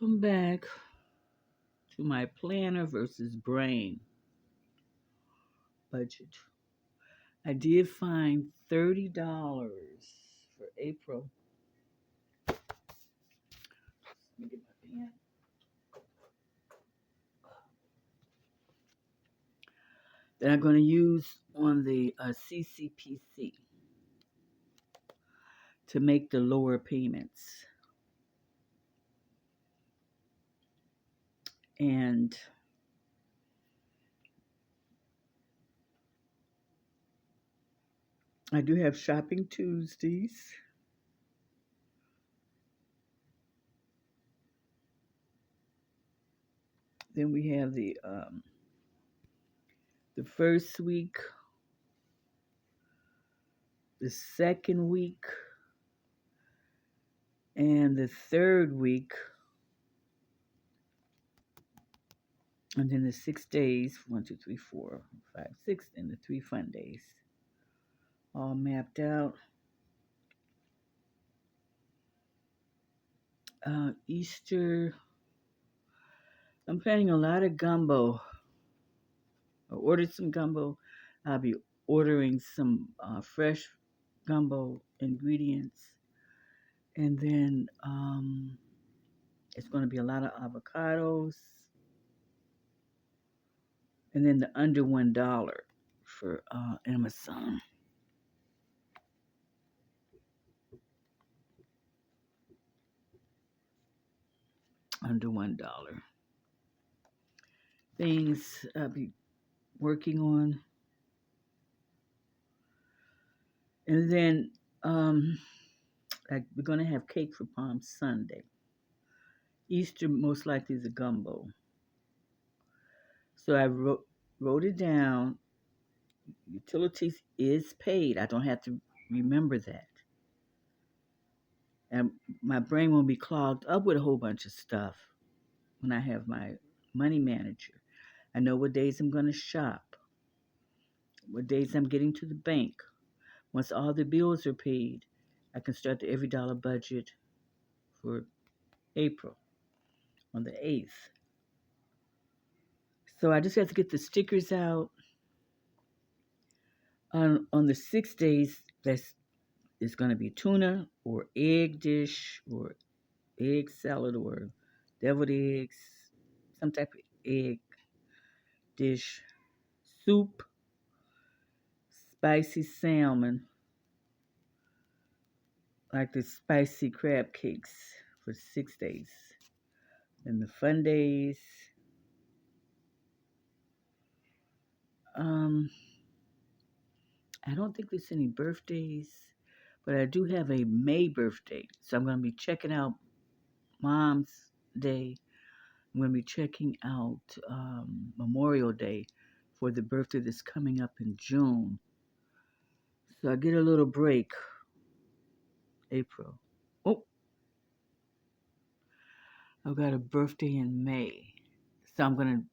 Welcome back to my planner versus brain budget. I did find $30 for April. Let me get my pen. That I'm going to use on the CCPC to make the lower payments. And I do have Shopping Tuesdays. Then we have the first week, the second week, and the third week, and then the 6 days, 1, 2, 3, 4, 5, 6, and the 3 fun days, all mapped out. Easter, I'm planning a lot of gumbo. I ordered some gumbo. I'll be ordering some fresh gumbo ingredients. And then it's going to be a lot of avocados. And then the under $1 for Amazon. Under $1. Things I'll be working on. And then we're going to have cake for Palm Sunday. Easter most likely is a gumbo. So I wrote it down. Utilities is paid. I don't have to remember that. And my brain won't be clogged up with a whole bunch of stuff when I have my money manager. I know what days I'm going to shop, what days I'm getting to the bank. Once all the bills are paid, I can start the every dollar budget for April on the 8th. So I just have to get the stickers out. On the 6 days, it's going to be tuna or egg dish or egg salad or deviled eggs, some type of egg dish, soup, spicy salmon, like the spicy crab cakes for 6 days. And the fun days, I don't think there's any birthdays, but I do have a May birthday. So I'm going to be checking out Mom's Day. I'm going to be checking out Memorial Day for the birthday that's coming up in June. So I get a little break, April. Oh, I've got a birthday in May. So I'm going to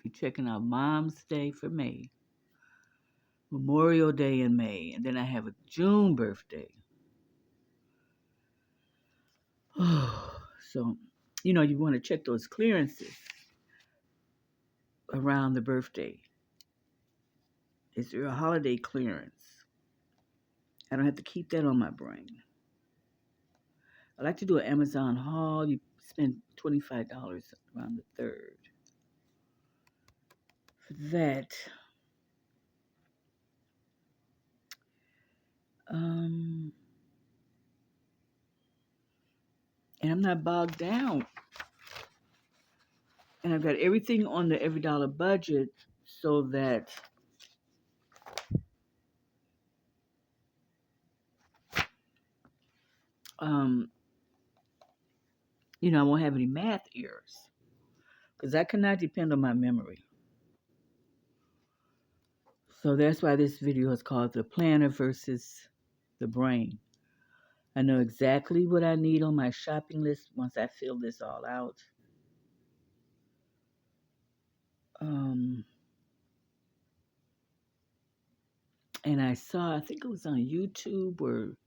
be checking out Mom's Day for May, Memorial Day in May, and then I have a June birthday. So, you want to check those clearances around the birthday. Is there a holiday clearance? I don't have to keep that on my brain. I like to do an Amazon haul. You spend $25 around the 3rd. For that, and I'm not bogged down. And I've got everything on the every dollar budget so that I won't have any math errors. Because I cannot depend on my memory. So that's why this video is called The Planner versus the Brain. I know exactly what I need on my shopping list once I fill this all out. And I saw, I think it was on YouTube or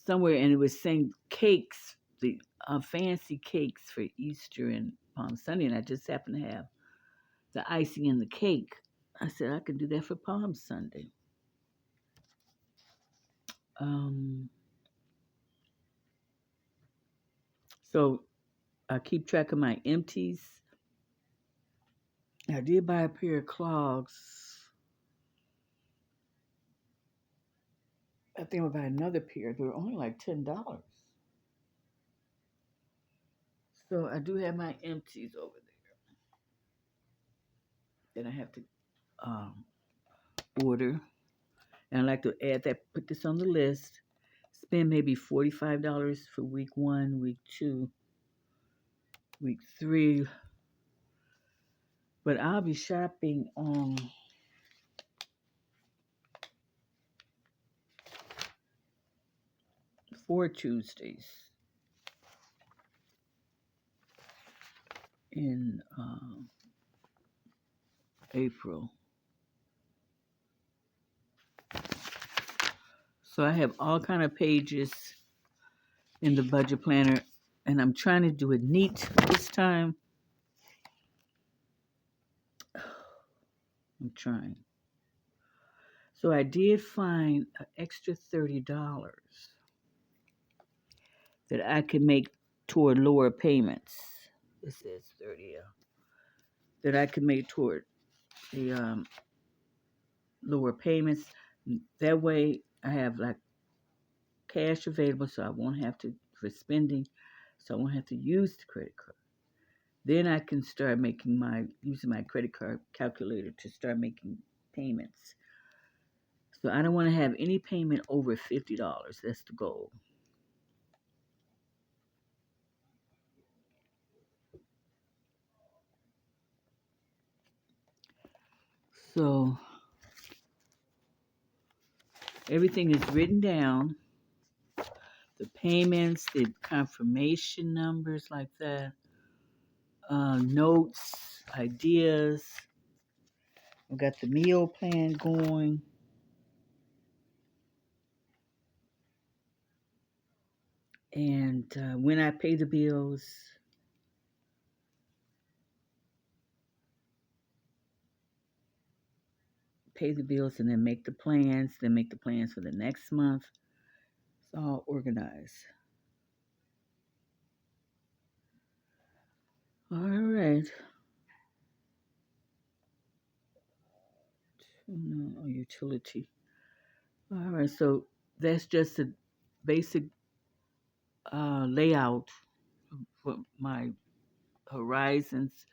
somewhere, and it was saying cakes, the fancy cakes for Easter and Palm Sunday, and I just happen to have the icing in the cake. I said I could do that for Palm Sunday. Um, so I keep track of my empties. I did buy a pair of clogs. I think I'll buy another pair. They were only like $10. So I do have my empties over there that I have to um, order. And I'd like to add that, put this on the list. Spend maybe $45 for week 1, week 2, week 3. But I'll be shopping on 4 Tuesdays in April. So I have all kind of pages in the budget planner, and I'm trying to do it neat this time. I'm trying. So I did find an extra $30 that I could make toward lower payments. It says 30 that I could make toward the lower payments. That way I have like cash available, so I won't have to for spending, so I won't have to use the credit card. Then I can start using my credit card calculator to start making payments. So I don't want to have any payment over $50. That's the goal. So everything is written down. The payments, the confirmation numbers like that, notes, ideas. I've got the meal plan going. And when I pay the bills, and then make the plans, for the next month. It's all organized. All right. No, utility. All right, so that's just a basic layout for my horizons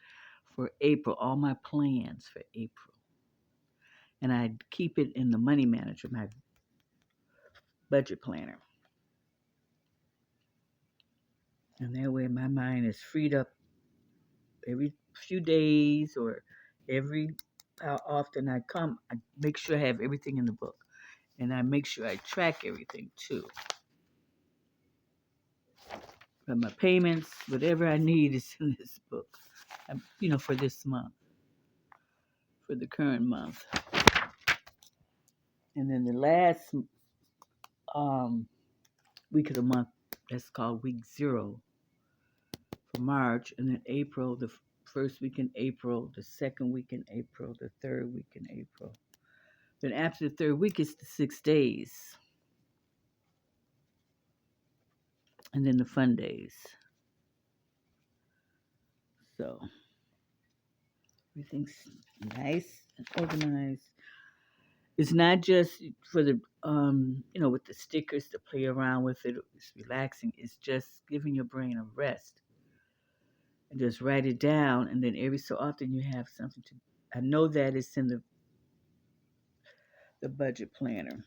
for April, all my plans for April. And I keep it in the money manager, my budget planner. And that way my mind is freed up every few days or every how often I come, I make sure I have everything in the book. And I make sure I track everything too. But my payments, whatever I need is in this book, for this month, for the current month. And then the last week of the month, that's called week 0 for March. And then April, the first week in April, the second week in April, the third week in April. Then after the third week, it's the 6 days. And then the fun days. So everything's nice and organized. It's not just for the, with the stickers to play around with it. It's relaxing. It's just giving your brain a rest. And just write it down, and then every so often you have something to. I know that it's in the budget planner.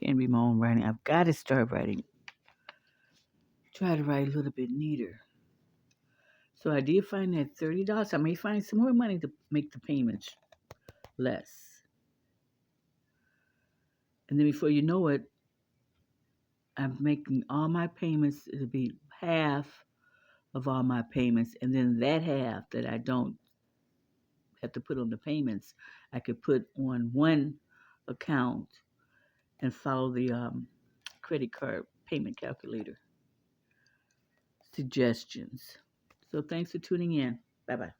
Can't be my own writing. I've got to start writing. Try to write a little bit neater. So I did find that $30. I may find some more money to make the payments less. And then before you know it, I'm making all my payments. It'll be half of all my payments. And then that half that I don't have to put on the payments, I could put on one account and follow the credit card payment calculator suggestions. So thanks for tuning in. Bye bye.